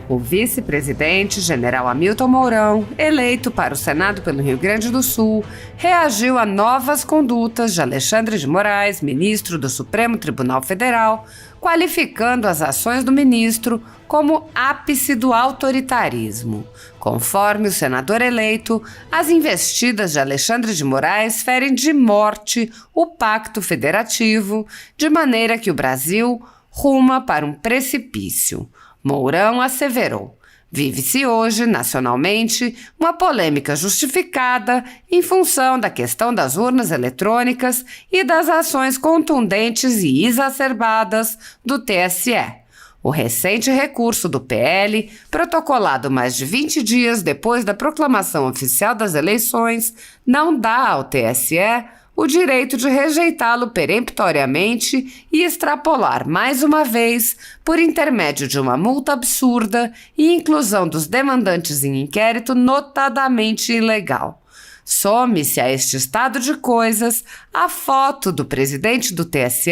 O vice-presidente, general Hamilton Mourão, eleito para o Senado pelo Rio Grande do Sul, reagiu a novas condutas de Alexandre de Moraes, ministro do Supremo Tribunal Federal, qualificando as ações do ministro como ápice do autoritarismo. Conforme o senador eleito, as investidas de Alexandre de Moraes ferem de morte o Pacto Federativo, de maneira que o Brasil ruma para um precipício. Mourão asseverou: vive-se hoje, nacionalmente, uma polêmica justificada em função da questão das urnas eletrônicas e das ações contundentes e exacerbadas do TSE. O recente recurso do PL, protocolado mais de 20 dias depois da proclamação oficial das eleições, não dá ao TSE o direito de rejeitá-lo peremptoriamente e extrapolar mais uma vez, por intermédio de uma multa absurda e inclusão dos demandantes em inquérito notadamente ilegal. Some-se a este estado de coisas a foto do presidente do TSE,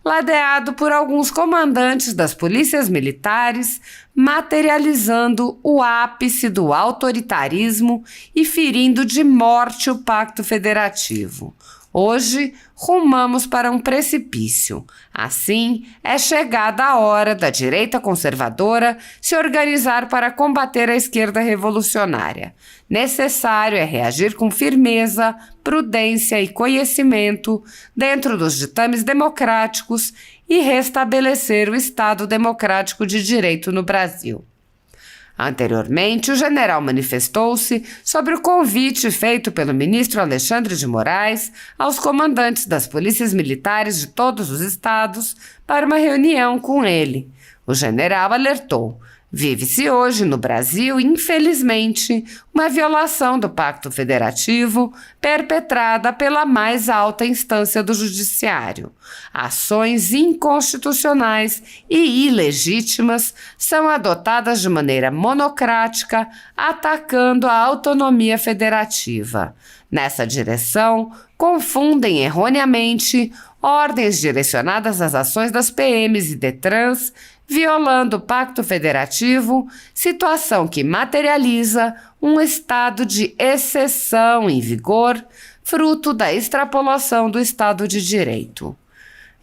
ladeado por alguns comandantes das polícias militares, materializando o ápice do autoritarismo e ferindo de morte o Pacto Federativo. Hoje, rumamos para um precipício. Assim, é chegada a hora da direita conservadora se organizar para combater a esquerda revolucionária. Necessário é reagir com firmeza, prudência e conhecimento dentro dos ditames democráticos e restabelecer o Estado democrático de direito no Brasil. Anteriormente, o general manifestou-se sobre o convite feito pelo ministro Alexandre de Moraes aos comandantes das polícias militares de todos os estados para uma reunião com ele. O general alertou: vive-se hoje no Brasil, infelizmente, uma violação do Pacto Federativo perpetrada pela mais alta instância do Judiciário. Ações inconstitucionais e ilegítimas são adotadas de maneira monocrática, atacando a autonomia federativa. Nessa direção, confundem erroneamente ordens direcionadas às ações das PMs e DETRANs, violando o Pacto Federativo, situação que materializa um estado de exceção em vigor, fruto da extrapolação do Estado de Direito.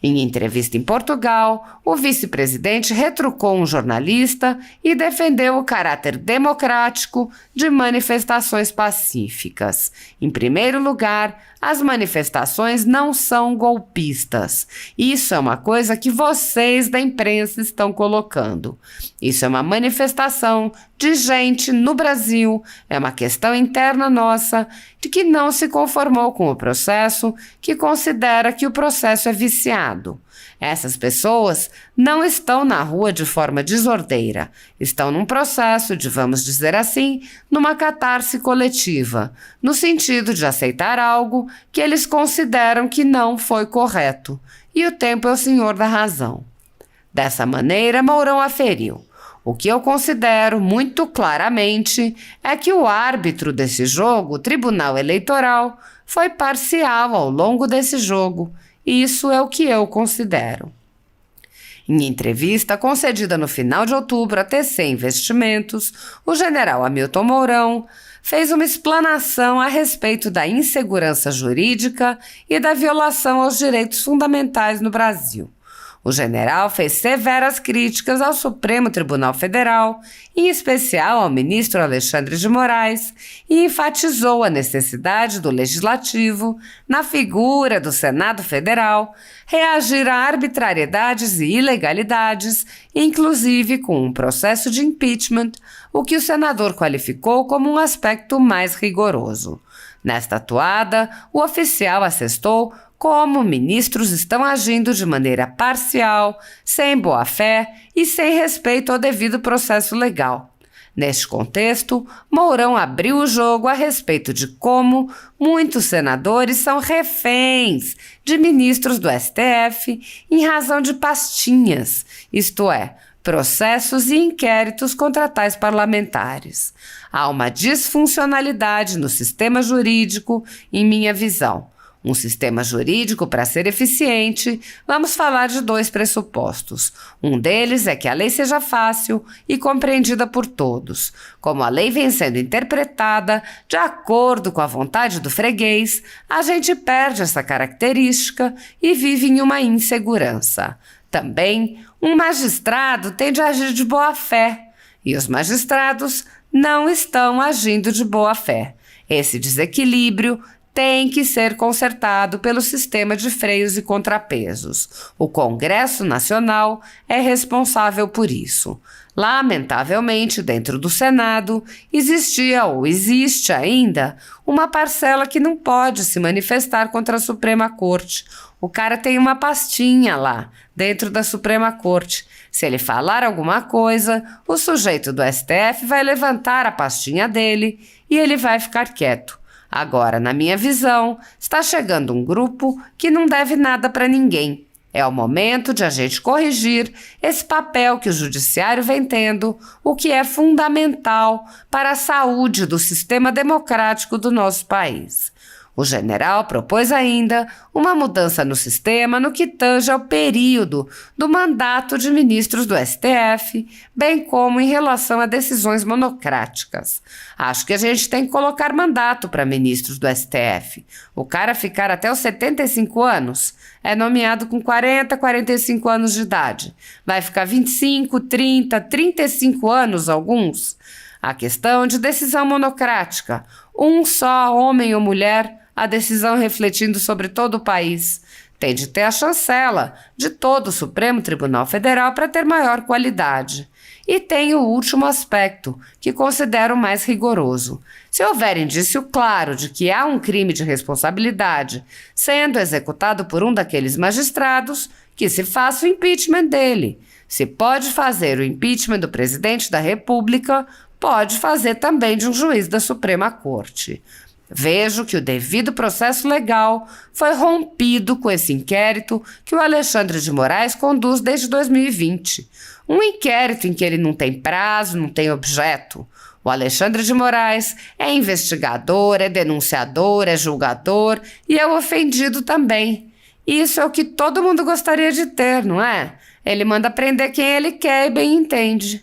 Em entrevista em Portugal, o vice-presidente retrucou um jornalista e defendeu o caráter democrático de manifestações pacíficas. Em primeiro lugar, as manifestações não são golpistas. Isso é uma coisa que vocês da imprensa estão colocando. Isso é uma manifestação de gente no Brasil, é uma questão interna nossa, de que não se conformou com o processo, que considera que o processo é viciado. Essas pessoas não estão na rua de forma desordeira, estão num processo de, vamos dizer assim, numa catarse coletiva, no sentido de aceitar algo que eles consideram que não foi correto, e o tempo é o senhor da razão. Dessa maneira, Mourão aferiu: o que eu considero muito claramente é que o árbitro desse jogo, o Tribunal Eleitoral, foi parcial ao longo desse jogo. Isso é o que eu considero. Em entrevista concedida no final de outubro à TC Investimentos, o general Hamilton Mourão fez uma explanação a respeito da insegurança jurídica e da violação aos direitos fundamentais no Brasil. O general fez severas críticas ao Supremo Tribunal Federal, em especial ao ministro Alexandre de Moraes, e enfatizou a necessidade do Legislativo, na figura do Senado Federal, reagir a arbitrariedades e ilegalidades, inclusive com um processo de impeachment, o que o senador qualificou como um aspecto mais rigoroso. Nesta atuada, o oficial assestou como ministros estão agindo de maneira parcial, sem boa-fé e sem respeito ao devido processo legal. Neste contexto, Mourão abriu o jogo a respeito de como muitos senadores são reféns de ministros do STF em razão de pastinhas, isto é, processos e inquéritos contra tais parlamentares. Há uma disfuncionalidade no sistema jurídico, em minha visão. Um sistema jurídico, para ser eficiente, vamos falar de 2 pressupostos. Um deles é que a lei seja fácil e compreendida por todos. Como a lei vem sendo interpretada de acordo com a vontade do freguês, a gente perde essa característica e vive em uma insegurança. Também, um magistrado tem de agir de boa fé, e os magistrados não estão agindo de boa fé. Esse desequilíbrio tem que ser consertado pelo sistema de freios e contrapesos. O Congresso Nacional é responsável por isso. Lamentavelmente, dentro do Senado, existia ou existe ainda uma parcela que não pode se manifestar contra a Suprema Corte. O cara tem uma pastinha lá, dentro da Suprema Corte. Se ele falar alguma coisa, o sujeito do STF vai levantar a pastinha dele e ele vai ficar quieto. Agora, na minha visão, está chegando um grupo que não deve nada para ninguém. É o momento de a gente corrigir esse papel que o judiciário vem tendo, o que é fundamental para a saúde do sistema democrático do nosso país. O general propôs ainda uma mudança no sistema no que tange ao período do mandato de ministros do STF, bem como em relação a decisões monocráticas. Acho que a gente tem que colocar mandato para ministros do STF. O cara ficar até os 75 anos, é nomeado com 40, 45 anos de idade. Vai ficar 25, 30, 35 anos alguns. A questão de decisão monocrática, um só homem ou mulher, a decisão refletindo sobre todo o país. Tem de ter a chancela de todo o Supremo Tribunal Federal para ter maior qualidade. E tem o último aspecto, que considero mais rigoroso. Se houver indício claro de que há um crime de responsabilidade sendo executado por um daqueles magistrados, que se faça o impeachment dele. Se pode fazer o impeachment do presidente da República, pode fazer também de um juiz da Suprema Corte. Vejo que o devido processo legal foi rompido com esse inquérito que o Alexandre de Moraes conduz desde 2020. Um inquérito em que ele não tem prazo, não tem objeto. O Alexandre de Moraes é investigador, é denunciador, é julgador e é o ofendido também. Isso é o que todo mundo gostaria de ter, não é? Ele manda prender quem ele quer e bem entende.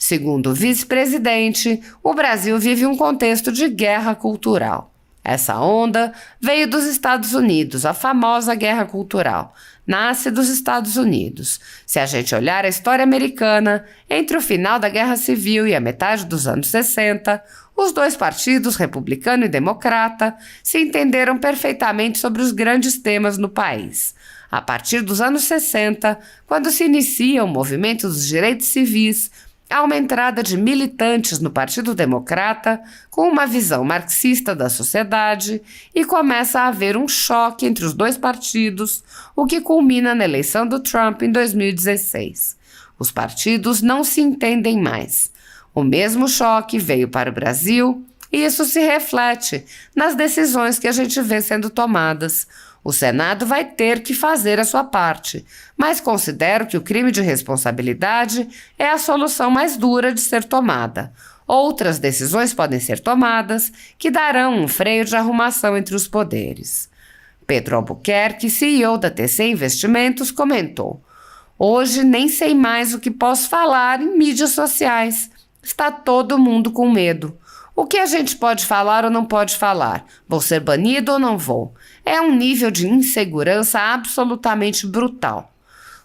Segundo o vice-presidente, o Brasil vive um contexto de guerra cultural. Essa onda veio dos Estados Unidos, a famosa guerra cultural. Nasce dos Estados Unidos. Se a gente olhar a história americana, entre o final da Guerra Civil e a metade dos anos 60, os 2 partidos, republicano e democrata, se entenderam perfeitamente sobre os grandes temas no país. A partir dos anos 60, quando se inicia o movimento dos direitos civis, há uma entrada de militantes no Partido Democrata com uma visão marxista da sociedade e começa a haver um choque entre os 2 partidos, o que culmina na eleição do Trump em 2016. Os partidos não se entendem mais. O mesmo choque veio para o Brasil e isso se reflete nas decisões que a gente vê sendo tomadas. O Senado vai ter que fazer a sua parte, mas considero que o crime de responsabilidade é a solução mais dura de ser tomada. Outras decisões podem ser tomadas que darão um freio de arrumação entre os poderes. Pedro Albuquerque, CEO da TC Investimentos, comentou: "Hoje nem sei mais o que posso falar em mídias sociais. Está todo mundo com medo. O que a gente pode falar ou não pode falar? Vou ser banido ou não vou? É um nível de insegurança absolutamente brutal."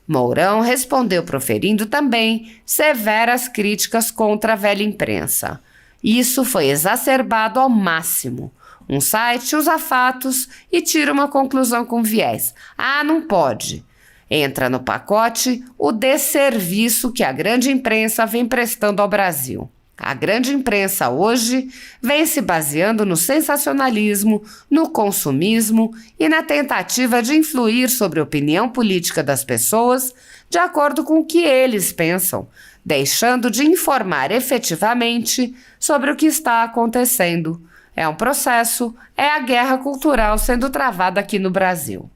Mourão respondeu proferindo também severas críticas contra a velha imprensa. Isso foi exacerbado ao máximo. Um site usa fatos e tira uma conclusão com viés. Ah, não pode. Entra no pacote o desserviço que a grande imprensa vem prestando ao Brasil. A grande imprensa hoje vem se baseando no sensacionalismo, no consumismo e na tentativa de influir sobre a opinião política das pessoas de acordo com o que eles pensam, deixando de informar efetivamente sobre o que está acontecendo. É um processo, é a guerra cultural sendo travada aqui no Brasil.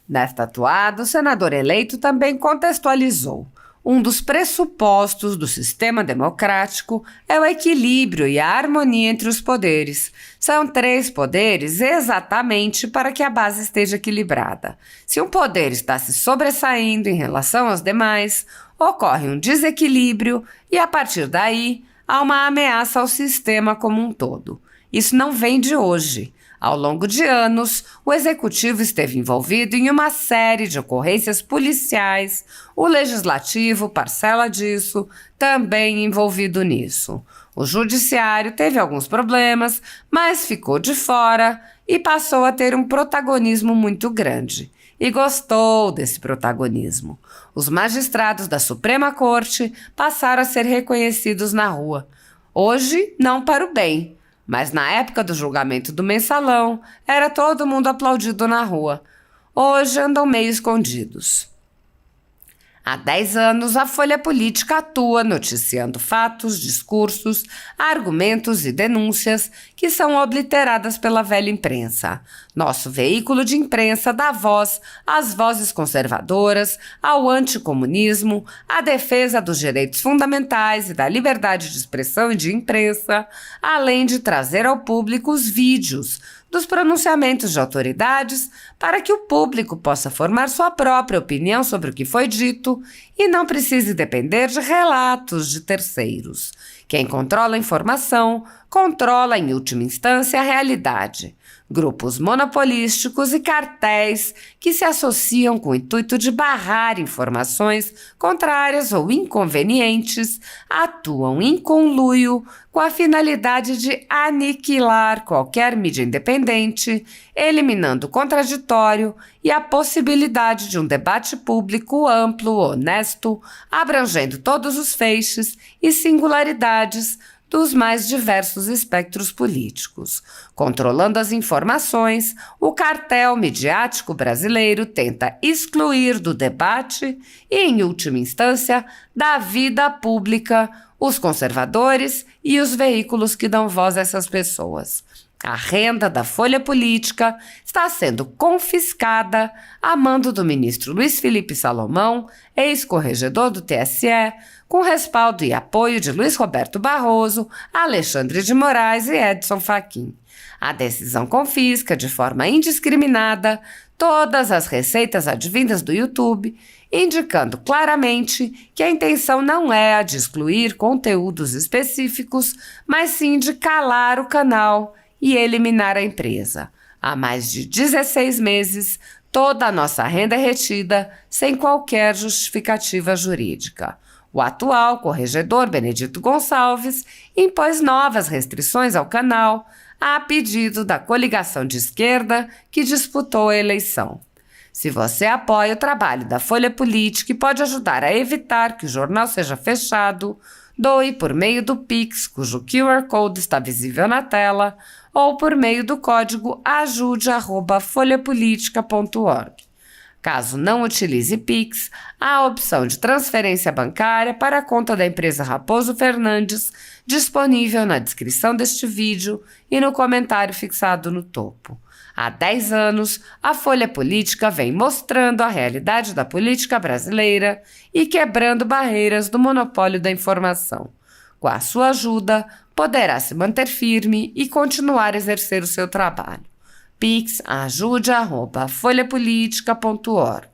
Nesta atuada, o senador eleito também contextualizou. Um dos pressupostos do sistema democrático é o equilíbrio e a harmonia entre os poderes. São 3 poderes exatamente para que a base esteja equilibrada. Se um poder está se sobressaindo em relação aos demais, ocorre um desequilíbrio e, a partir daí, há uma ameaça ao sistema como um todo. Isso não vem de hoje. Ao longo de anos, o executivo esteve envolvido em uma série de ocorrências policiais, o legislativo, parcela disso, também envolvido nisso. O judiciário teve alguns problemas, mas ficou de fora e passou a ter um protagonismo muito grande. E gostou desse protagonismo. Os magistrados da Suprema Corte passaram a ser reconhecidos na rua. Hoje, não para o bem. Mas na época do julgamento do Mensalão, era todo mundo aplaudido na rua. Hoje andam meio escondidos. Há 10 anos, a Folha Política atua noticiando fatos, discursos, argumentos e denúncias que são obliteradas pela velha imprensa. Nosso veículo de imprensa dá voz às vozes conservadoras, ao anticomunismo, à defesa dos direitos fundamentais e da liberdade de expressão e de imprensa, além de trazer ao público os vídeos dos pronunciamentos de autoridades para que o público possa formar sua própria opinião sobre o que foi dito e não precise depender de relatos de terceiros. Quem controla a informação, controla em última instância a realidade. Grupos monopolísticos e cartéis que se associam com o intuito de barrar informações contrárias ou inconvenientes atuam em conluio com a finalidade de aniquilar qualquer mídia independente, eliminando o contraditório e a possibilidade de um debate público amplo, honesto, abrangendo todos os feixes e singularidades dos mais diversos espectros políticos. Controlando as informações, o cartel midiático brasileiro tenta excluir do debate e, em última instância, da vida pública os conservadores e os veículos que dão voz a essas pessoas. A renda da Folha Política está sendo confiscada a mando do ministro Luiz Felipe Salomão, ex-corregedor do TSE, com respaldo e apoio de Luiz Roberto Barroso, Alexandre de Moraes e Edson Fachin. A decisão confisca de forma indiscriminada todas as receitas advindas do YouTube, indicando claramente que a intenção não é a de excluir conteúdos específicos, mas sim de calar o canal e eliminar a empresa. Há mais de 16 meses, toda a nossa renda é retida sem qualquer justificativa jurídica. O atual corregedor Benedito Gonçalves impôs novas restrições ao canal a pedido da coligação de esquerda que disputou a eleição. Se você apoia o trabalho da Folha Política e pode ajudar a evitar que o jornal seja fechado, doe por meio do Pix, cujo QR Code está visível na tela, ou por meio do código ajude@folhapolitica.org. Caso não utilize Pix, há a opção de transferência bancária para a conta da empresa Raposo Fernandes, disponível na descrição deste vídeo e no comentário fixado no topo. Há 10 anos, a Folha Política vem mostrando a realidade da política brasileira e quebrando barreiras do monopólio da informação. Com a sua ajuda, poderá se manter firme e continuar a exercer o seu trabalho. Pix ajude@folhapolitica.org.